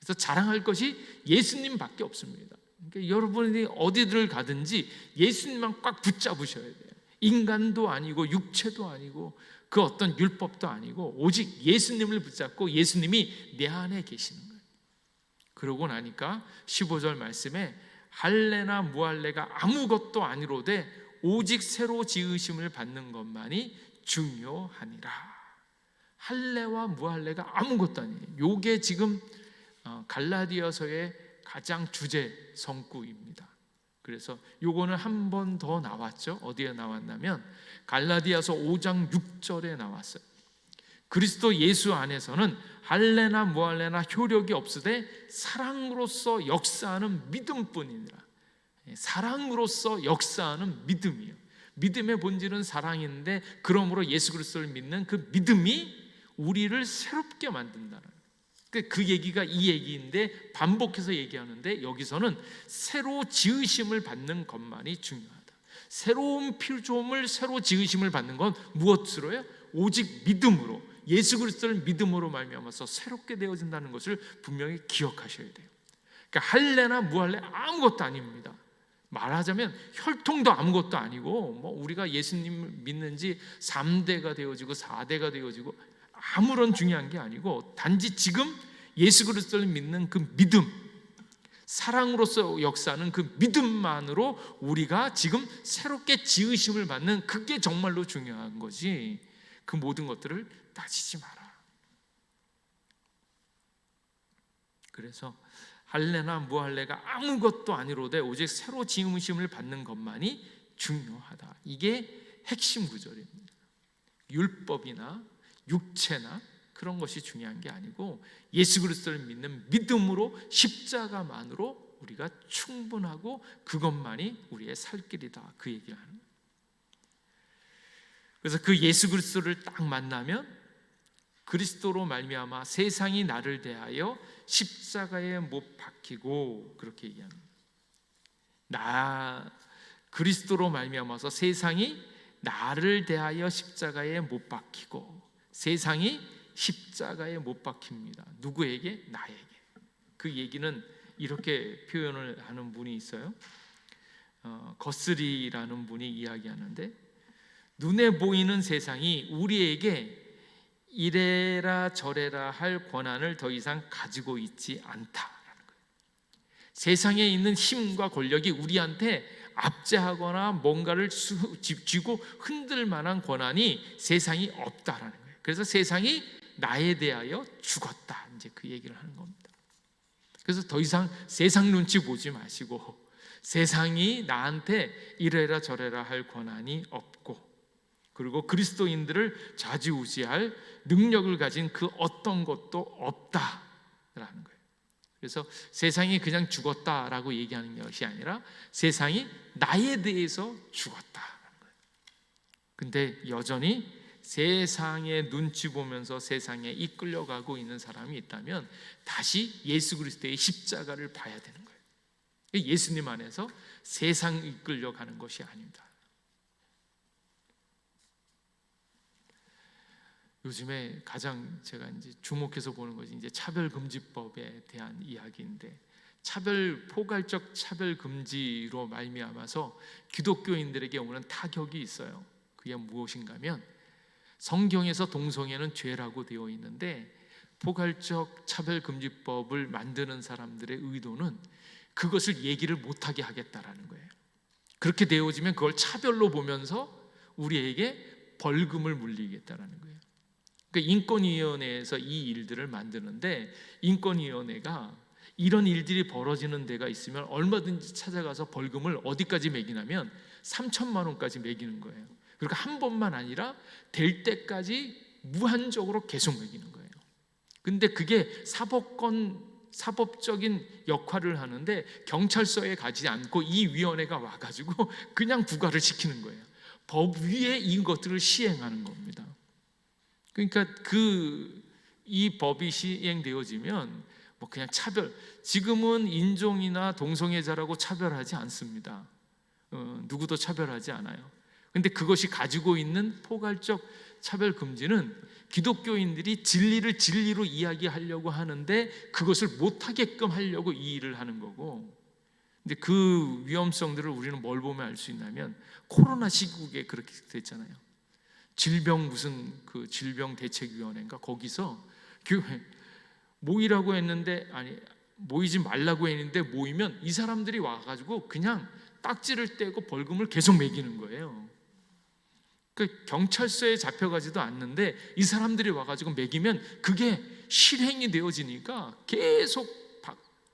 그래서 자랑할 것이 예수님밖에 없습니다. 그러니까 여러분이 어디를 가든지 예수님만 꽉 붙잡으셔야 돼요. 인간도 아니고 육체도 아니고 그 어떤 율법도 아니고 오직 예수님을 붙잡고 예수님이 내 안에 계시는 거예요. 그러고 나니까 15절 말씀에 할례나 무할례가 아무것도 아니로되 오직 새로 지으심을 받는 것만이 중요하니라. 할례와 무할례가 아무것도 아니에요. 요게 지금 갈라디아서의 가장 주제 성구입니다. 그래서 요거는 한 번 더 나왔죠. 어디에 나왔냐면 갈라디아서 5장 6절에 나왔어요. 그리스도 예수 안에서는 할례나 무할례나 효력이 없으되 사랑으로서 역사하는 믿음뿐이니라. 사랑으로서 역사하는 믿음이에요. 믿음의 본질은 사랑인데, 그러므로 예수 그리스도를 믿는 그 믿음이 우리를 새롭게 만든다는, 그 얘기가 이 얘기인데 반복해서 얘기하는데, 여기서는 새로 지으심을 받는 것만이 중요하다. 새로운 피조물, 새로 지으심을 받는 건 무엇으로요? 오직 믿음으로, 예수 그리스도를 믿음으로 말미암아서 새롭게 되어진다는 것을 분명히 기억하셔야 돼요. 그러니까 할례나 무할례 아무것도 아닙니다. 말하자면 혈통도 아무것도 아니고, 우리가 예수님 믿는 지 3대가 되어지고 4대가 되어지고 아무런 중요한 게 아니고, 단지 지금 예수 그리스도를 믿는 그 믿음, 사랑으로서 역사하는 그 믿음만으로 우리가 지금 새롭게 지으심을 받는, 그게 정말로 중요한 거지, 그 모든 것들을 따지지 마라. 그래서 할례나 무할례가 아무것도 아니로되 오직 새로 지으심을 받는 것만이 중요하다. 이게 핵심 구절입니다. 율법이나 육체나 그런 것이 중요한 게 아니고, 예수 그리스도를 믿는 믿음으로 십자가만으로 우리가 충분하고 그것만이 우리의 살 길이다. 그 얘기를 하는 거예요. 그래서 그 예수 그리스도를 딱 만나면 그리스도로 말미암아 세상이 나를 대하여 십자가에 못 박히고, 그렇게 얘기합니다. 그리스도로 말미암아서 세상이 나를 대하여 십자가에 못 박히고, 세상이 십자가에 못 박힙니다. 누구에게? 나에게. 그 얘기는 이렇게 표현을 하는 분이 있어요. 거스리라는 분이 이야기하는데, 눈에 보이는 세상이 우리에게 이래라 저래라 할 권한을 더 이상 가지고 있지 않다라는 거예요. 세상에 있는 힘과 권력이 우리한테 압제하거나 뭔가를 쥐고 흔들 만한 권한이 세상이 없다라는 거예요. 그래서 세상이 나에 대하여 죽었다, 이제 그 얘기를 하는 겁니다. 그래서 더 이상 세상 눈치 보지 마시고, 세상이 나한테 이래라 저래라 할 권한이 없고, 그리고 그리스도인들을 좌지우지할 능력을 가진 그 어떤 것도 없다라는 거예요. 그래서 세상이 그냥 죽었다라고 얘기하는 것이 아니라 세상이 나에 대해서 죽었다라는 거예요. 근데 여전히 세상의 눈치 보면서 세상에 이끌려가고 있는 사람이 있다면 다시 예수 그리스도의 십자가를 봐야 되는 거예요. 예수님 안에서 세상 이끌려가는 것이 아닙니다. 요즘에 가장 제가 이제 주목해서 보는 것이 이제 차별금지법에 대한 이야기인데, 포괄적 차별금지로 말미암아서 기독교인들에게 오는 타격이 있어요. 그게 무엇인가면, 성경에서 동성애는 죄라고 되어 있는데 포괄적 차별금지법을 만드는 사람들의 의도는 그것을 얘기를 못하게 하겠다라는 거예요. 그렇게 되어지면 그걸 차별로 보면서 우리에게 벌금을 물리겠다라는 거예요. 그러니까 인권위원회에서 이 일들을 만드는데, 인권위원회가 이런 일들이 벌어지는 데가 있으면 얼마든지 찾아가서 벌금을 어디까지 매기냐면 3천만 원까지 매기는 거예요. 그러니까 한 번만 아니라 될 때까지 무한적으로 계속 매기는 거예요. 근데 그게 사법적인 역할을 하는데 경찰서에 가지 않고 이 위원회가 와가지고 그냥 부과를 시키는 거예요. 법 위에 이것들을 시행하는 겁니다. 그러니까 이 법이 시행되어지면 뭐 그냥 지금은 인종이나 동성애자라고 차별하지 않습니다. 누구도 차별하지 않아요. 근데 그것이 가지고 있는 포괄적 차별 금지는 기독교인들이 진리를 진리로 이야기하려고 하는데 그것을 못하게끔 하려고 이 일을 하는 거고, 근데 그 위험성들을 우리는 뭘 보면 알 수 있냐면, 코로나 시국에 그렇게 됐잖아요. 질병대책위원회인가, 거기서 모이라고 했는데, 모이지 말라고 했는데 모이면 이 사람들이 와가지고 그냥 딱지를 떼고 벌금을 계속 매기는 거예요. 그 경찰서에 잡혀가지도 않는데 이 사람들이 와가지고 매기면 그게 실행이 되어지니까 계속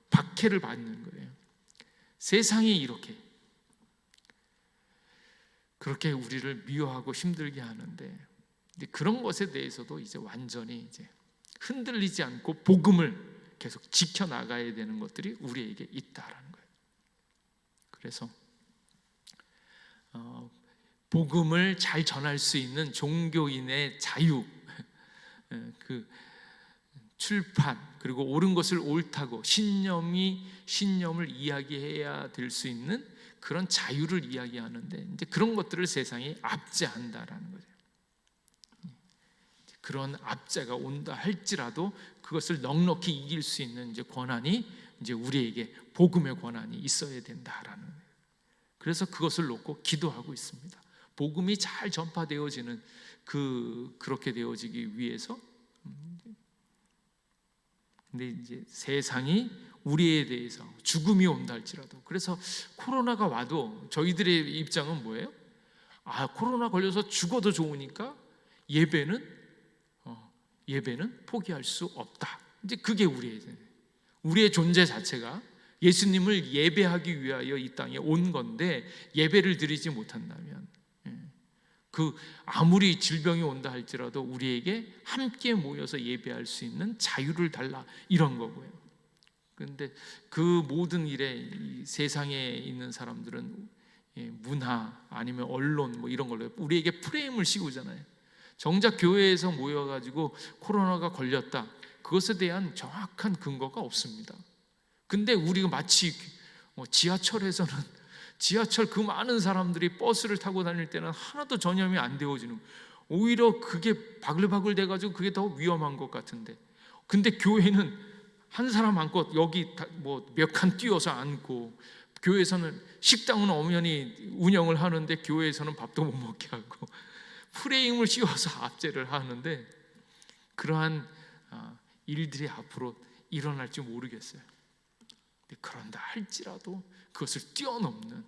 박해를 받는 거예요. 세상이 그렇게 우리를 미워하고 힘들게 하는데, 그런 것에 대해서도 이제 완전히 이제 흔들리지 않고 복음을 계속 지켜나가야 되는 것들이 우리에게 있다라는 거예요. 그래서 복음을 잘 전할 수 있는 종교인의 자유, 그 출판, 그리고 옳은 것을 옳다고 신념을 이야기해야 될 수 있는 그런 자유를 이야기하는데, 이제 그런 것들을 세상이 압제한다라는 거죠. 그런 압제가 온다 할지라도 그것을 넉넉히 이길 수 있는 이제 권한이, 이제 우리에게 복음의 권한이 있어야 된다라는 거예요. 그래서 그것을 놓고 기도하고 있습니다. 복음이 잘 전파되어지는 그렇게 되어지기 위해서. 근데 이제 세상이 우리에 대해서 죽음이 온다 할지라도, 그래서 코로나가 와도 저희들의 입장은 뭐예요? 코로나 걸려서 죽어도 좋으니까 예배는 포기할 수 없다. 이제 그게 우리의 존재 자체가 예수님을 예배하기 위하여 이 땅에 온 건데, 예배를 드리지 못한다면 아무리 질병이 온다 할지라도 우리에게 함께 모여서 예배할 수 있는 자유를 달라, 이런 거고요. 그런데 그 모든 일에 세상에 있는 사람들은 문화 아니면 언론 뭐 이런 걸로 우리에게 프레임을 씌우잖아요. 정작 교회에서 모여가지고 코로나가 걸렸다, 그것에 대한 정확한 근거가 없습니다. 근데 우리가 마치 지하철에서는 지하철 그 많은 사람들이 버스를 타고 다닐 때는 하나도 전염이 안 되어지는, 오히려 그게 바글바글 돼가지고 그게 더 위험한 것 같은데, 근데 교회는 한 사람 앉고 여기 뭐 몇 칸 뛰어서 앉고, 교회에서는 식당은 엄연히 운영을 하는데 교회에서는 밥도 못 먹게 하고 프레임을 씌워서 압제를 하는데, 그러한 일들이 앞으로 일어날지 모르겠어요. 그런다 할지라도 그것을 뛰어넘는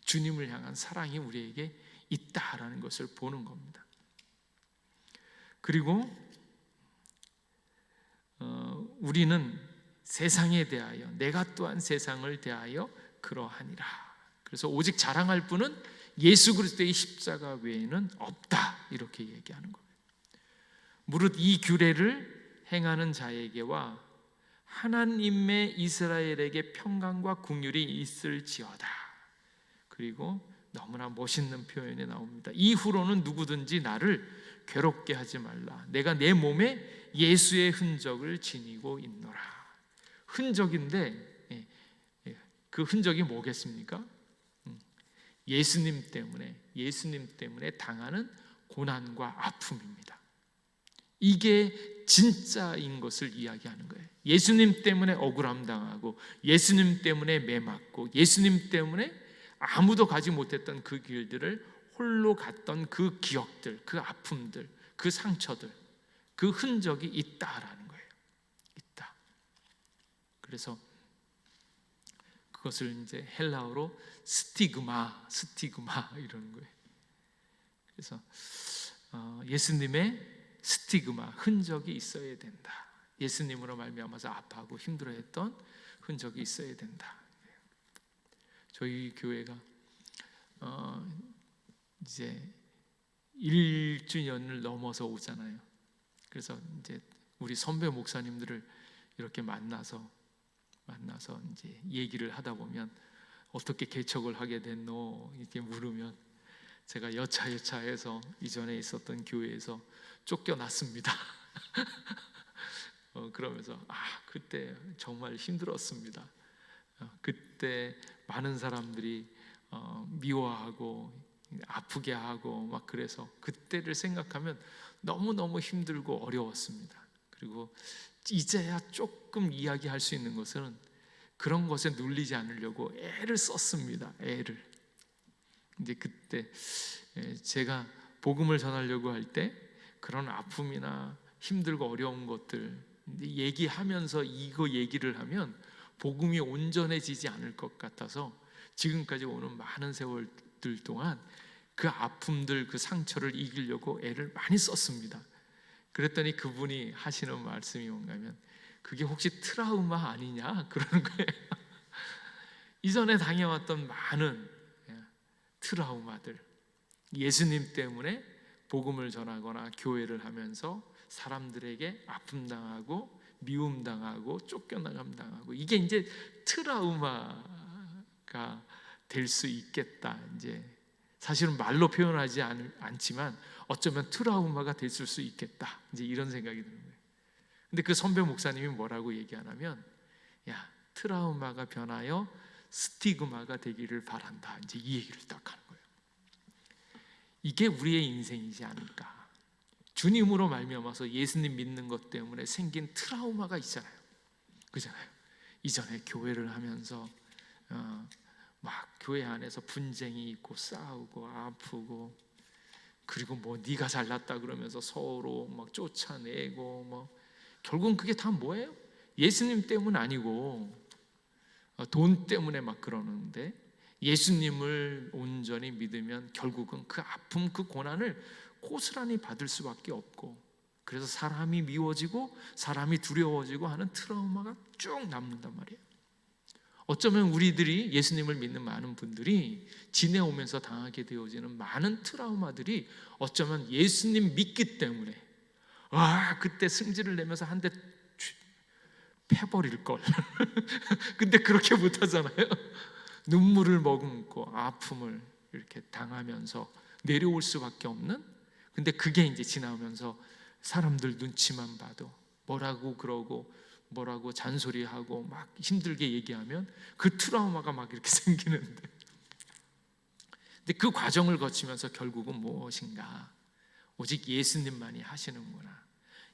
주님을 향한 사랑이 우리에게 있다라는 것을 보는 겁니다. 그리고 우리는 세상에 대하여, 내가 또한 세상을 대하여 그러하니라. 그래서 오직 자랑할 분은 예수 그리스도의 십자가 외에는 없다, 이렇게 얘기하는 거예요. 무릇 이 규례를 행하는 자에게와 하나님의 이스라엘에게 평강과 긍휼이 있을지어다. 그리고 너무나 멋있는 표현이 나옵니다. 이후로는 누구든지 나를 괴롭게 하지 말라. 내가 내 몸에 예수의 흔적을 지니고 있노라. 흔적인데 그 흔적이 뭐겠습니까? 예수님 때문에 당하는 고난과 아픔입니다. 이게 진짜인 것을 이야기하는 거예요. 예수님 때문에 억울함 당하고, 예수님 때문에 매 맞고, 예수님 때문에 아무도 가지 못했던 그 길들을 홀로 갔던 그 기억들, 그 아픔들, 그 상처들, 그 흔적이 있다라는 거예요. 있다. 그래서 그것을 이제 헬라어로 스티그마 이러는 거예요. 그래서 예수님의 스티그마, 흔적이 있어야 된다. 예수님으로 말미암아서 아파하고 힘들어했던 흔적이 있어야 된다. 저희 교회가 이제 1주년을 넘어서 오잖아요. 그래서 이제 우리 선배 목사님들을 이렇게 만나서 이제 얘기를 하다 보면 어떻게 개척을 하게 됐노? 이렇게 물으면 제가 여차여차해서 이전에 있었던 교회에서 쫓겨났습니다. 그러면서 그때 정말 힘들었습니다. 그때 많은 사람들이 미워하고 아프게 하고 막 그래서 그때를 생각하면 너무너무 힘들고 어려웠습니다. 그리고 이제야 조금 이야기할 수 있는 것은 그런 것에 눌리지 않으려고 애를 썼습니다. 애를. 이제 그때 제가 복음을 전하려고 할 때 그런 아픔이나 힘들고 어려운 것들 얘기하면서 이거 얘기를 하면 복음이 온전해지지 않을 것 같아서 지금까지 오는 많은 세월들 동안 그 아픔들, 그 상처를 이기려고 애를 많이 썼습니다. 그랬더니 그분이 하시는 말씀이 뭔가 하면 그게 혹시 트라우마 아니냐? 그러는 거예요. 이전에 당해왔던 많은 트라우마들, 예수님 때문에 복음을 전하거나 교회를 하면서 사람들에게 아픔 당하고 미움 당하고 쫓겨나감 당하고 이게 이제 트라우마가 될 수 있겠다. 이제 사실은 말로 표현하지 않지만 어쩌면 트라우마가 됐을 수 있겠다. 이제 이런 생각이 드는 거예요. 근데 그 선배 목사님이 뭐라고 얘기하냐면, 야, 트라우마가 변하여 스티그마가 되기를 바란다. 이제 이 얘기를 딱 하는 거예요. 이게 우리의 인생이지 않을까. 주님으로 말미암아서 예수님 믿는 것 때문에 생긴 트라우마가 있잖아요. 그잖아요. 이전에 교회를 하면서 막 교회 안에서 분쟁이 있고 싸우고 아프고, 그리고 뭐 네가 잘났다 그러면서 서로 막 쫓아내고 뭐 결국은 그게 다 뭐예요? 예수님 때문 아니고 돈 때문에 막 그러는데, 예수님을 온전히 믿으면 결국은 그 아픔, 그 고난을 고스란히 받을 수밖에 없고, 그래서 사람이 미워지고 사람이 두려워지고 하는 트라우마가 쭉 남는단 말이에요. 어쩌면 우리들이 예수님을 믿는 많은 분들이 지내오면서 당하게 되어지는 많은 트라우마들이 어쩌면 예수님 믿기 때문에 그때 승질을 내면서 한 대 패버릴 걸. 근데 그렇게 못하잖아요. 눈물을 머금고 아픔을 이렇게 당하면서 내려올 수밖에 없는, 근데 그게 이제 지나오면서 사람들 눈치만 봐도 뭐라고 그러고 뭐라고 잔소리하고 막 힘들게 얘기하면 그 트라우마가 막 이렇게 생기는데, 근데 그 과정을 거치면서 결국은 무엇인가? 오직 예수님만이 하시는구나.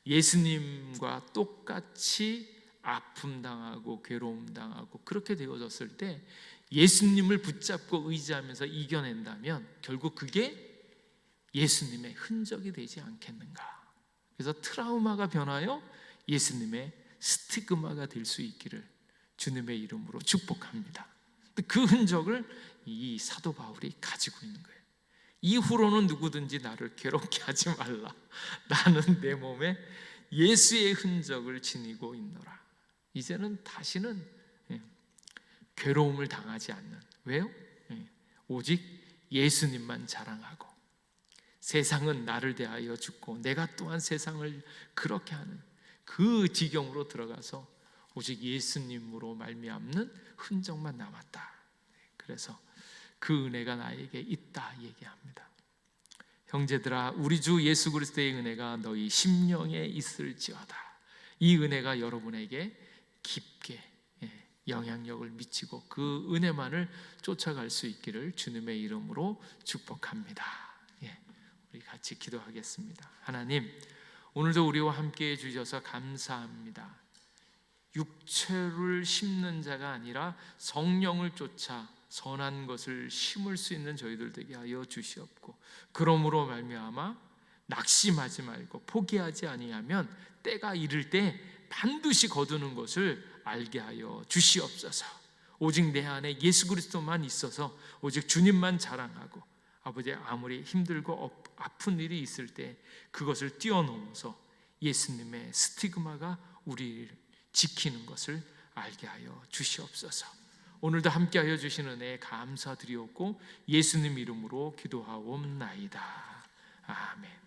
예수님과 똑같이 아픔 당하고 괴로움 당하고 그렇게 되어졌을 때 예수님을 붙잡고 의지하면서 이겨낸다면 결국 그게 예수님의 흔적이 되지 않겠는가. 그래서 트라우마가 변하여 예수님의 스티그마가 될 수 있기를 주님의 이름으로 축복합니다. 그 흔적을 이 사도 바울이 가지고 있는 거예요. 이후로는 누구든지 나를 괴롭게 하지 말라. 나는 내 몸에 예수의 흔적을 지니고 있노라. 이제는 다시는 괴로움을 당하지 않는, 왜요? 오직 예수님만 자랑하고 세상은 나를 대하여 죽고 내가 또한 세상을 그렇게 하는 그 지경으로 들어가서 오직 예수님으로 말미암는 흔적만 남았다. 그래서 그 은혜가 나에게 있다 얘기합니다. 형제들아, 우리 주 예수 그리스도의 은혜가 너희 심령에 있을지어다. 이 은혜가 여러분에게 깊게 영향력을 미치고 그 은혜만을 쫓아갈 수 있기를 주님의 이름으로 축복합니다. 우리 같이 기도하겠습니다. 하나님, 오늘도 우리와 함께 해주셔서 감사합니다. 육체를 심는 자가 아니라 성령을 쫓아 선한 것을 심을 수 있는 저희들 되게 하여 주시옵고, 그러므로 말미암아 낙심하지 말고 포기하지 아니하면 때가 이를 때 반드시 거두는 것을 알게 하여 주시옵소서. 오직 내 안에 예수 그리스도만 있어서 오직 주님만 자랑하고, 아버지, 아무리 힘들고 아픈 일이 있을 때 그것을 뛰어넘어서 예수님의 스티그마가 우리를 지키는 것을 알게 하여 주시옵소서. 오늘도 함께하여 주신 은혜에 감사드리옵고 예수님 이름으로 기도하옵나이다. 아멘.